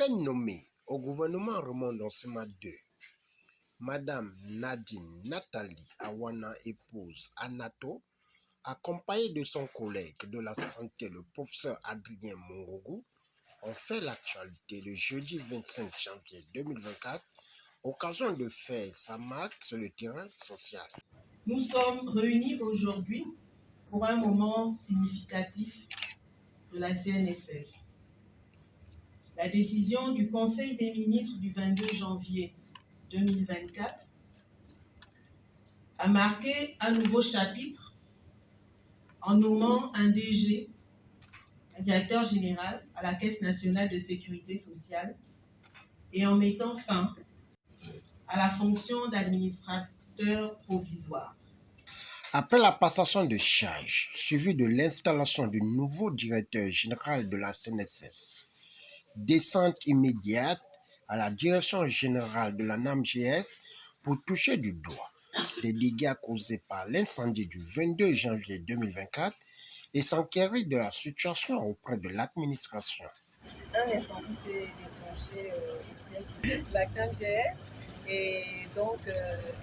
Nouvelle nommée au gouvernement Remondensement 2, Madame Nadine Nathalie Awana, épouse Anato, accompagnée de son collègue de la santé, le professeur Adrien Mongougou, ont fait l'actualité le jeudi 25 janvier 2024, occasion de faire sa marque sur le terrain social. Nous sommes réunis aujourd'hui pour un moment significatif de la CNSS. La décision du Conseil des ministres du 22 janvier 2024 a marqué un nouveau chapitre en nommant un DG, un directeur général à la Caisse nationale de sécurité sociale, et en mettant fin à la fonction d'administrateur provisoire. Après la passation de charge, suivie de l'installation du nouveau directeur général de la CNSS, descente immédiate à la direction générale de la NAMGS pour toucher du doigt les dégâts causés par l'incendie du 22 janvier 2024 et s'enquérir de la situation auprès de l'administration. Un incendie s'est déclenché au siège de la NAMGS et donc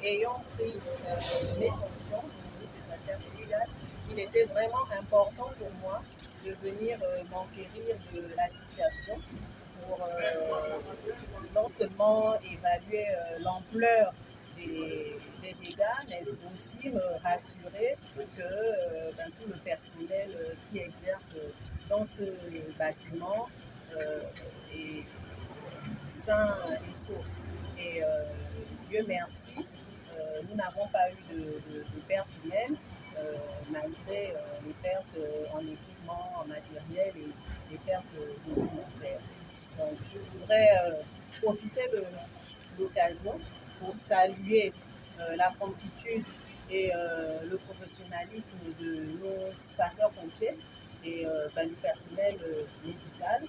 ayant pris mes fonctions au ministre des Affaires sociales, il était vraiment important pour moi de venir m'enquérir de la situation pour non seulement évaluer l'ampleur des dégâts, mais aussi me rassurer que tout le personnel qui exerce dans ce bâtiment est sain et sauf. Et Dieu merci, nous n'avons pas eu de pertes humaines, malgré les pertes en équipement, en matériel et les pertes documentaires. Donc je voudrais profiter de l'occasion pour saluer la promptitude et le professionnalisme de nos sapeurs-pompiers et du personnel médical.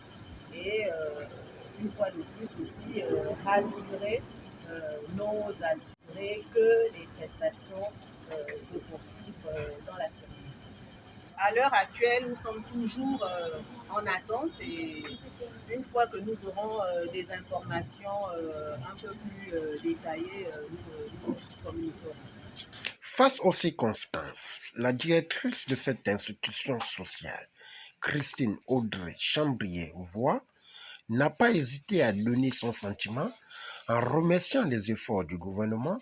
Et une fois de plus aussi rassurer nos assurés que les prestations se poursuivent dans la semaine. À l'heure actuelle, nous sommes toujours en attente et une fois que nous aurons des informations un peu plus détaillées, nous communiquerons. Face aux circonstances, la directrice de cette institution sociale, Christine Audrey Chambrier-Voix, n'a pas hésité à donner son sentiment en remerciant les efforts du gouvernement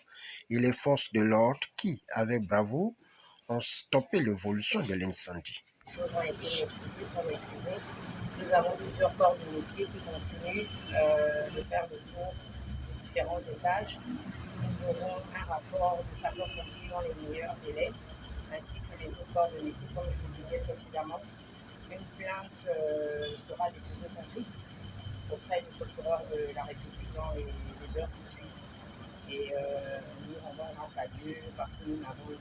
et les forces de l'ordre qui, avec bravoure, ont stoppé l'évolution de l'incendie. Les choses ont été maîtrisées, sont maîtrisées. Nous avons plusieurs corps de métier qui continuent de faire le tour des différents étages. Nous aurons un rapport de sapeurs-pompiers dans les meilleurs délais, ainsi que les autres corps de métier, comme je vous le disais précédemment. Une plainte sera déposée complice auprès du procureur de la République dans les heures qui suivent. Et nous rendons grâce à Dieu parce que nous n'avons eu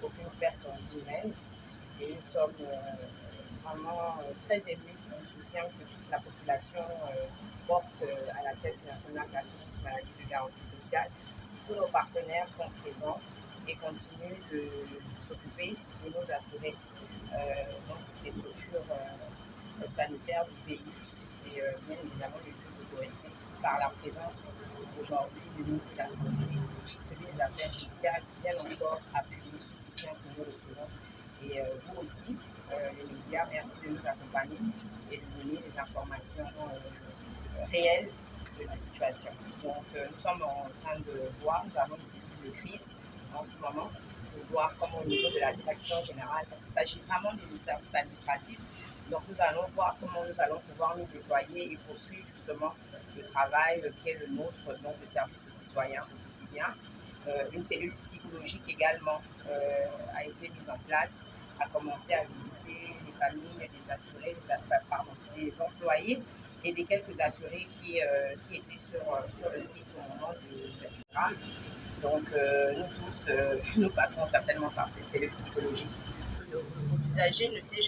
aucune perte humaine. Et nous sommes vraiment très émus du soutien que toute la population porte à la Caisse nationale d'assurance maladie de garantie sociale. Tous nos partenaires sont présents et continuent de s'occuper de nos assurés dans toutes les structures sanitaires du pays. Et bien évidemment les deux autorités par la présence aujourd'hui du ministre de la Santé, celui des Affaires sociales, bien encore appuyer ce soutien que nous recevons. Et vous aussi, les médias, merci de nous accompagner et de donner des informations réelles de la situation. Donc nous sommes en train de voir, nous avons aussi une crise en ce moment, de voir comment au niveau de la direction générale, parce qu'il s'agit vraiment des services administratifs. Donc nous allons voir comment nous allons pouvoir nous déployer et poursuivre justement le travail qui est le nôtre, donc le service aux citoyens au quotidien. Une cellule psychologique également a été mise en place, a commencé à visiter les familles des assurés, des employés et des quelques assurés qui étaient sur le site au moment du drame. Donc nous tous, nous passons certainement par cette cellule psychologique. Nos usagers ne s'est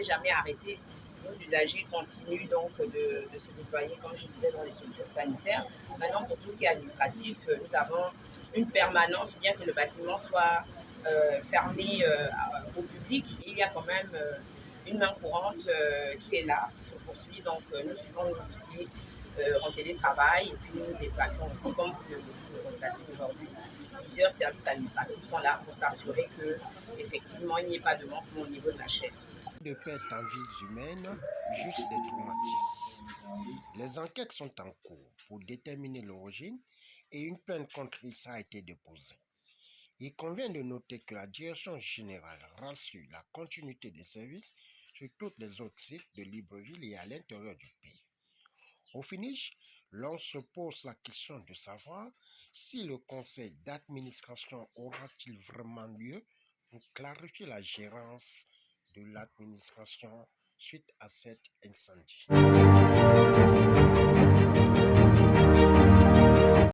jamais arrêté. Nos usagers continuent donc de se déployer, comme je disais, dans les structures sanitaires. Maintenant, pour tout ce qui est administratif, nous avons une permanence, bien que le bâtiment soit fermé au public. Il y a quand même une main courante qui est là, qui se poursuit. Donc, nous suivons nos dossiers en télétravail et puis nous nous déplaçons aussi, comme vous le constatez aujourd'hui. Plusieurs services administratifs sont là pour s'assurer qu'effectivement, il n'y ait pas de manquement au niveau de la chaîne. De perte en vies humaines, juste des traumatismes. Les enquêtes sont en cours pour déterminer l'origine et une plainte contre Issa a été déposée. Il convient de noter que la direction générale rassure la continuité des services sur tous les autres sites de Libreville et à l'intérieur du pays. Au finish, l'on se pose la question de savoir si le conseil d'administration aura-t-il vraiment lieu pour clarifier la gérance de l'administration suite à cet incendie.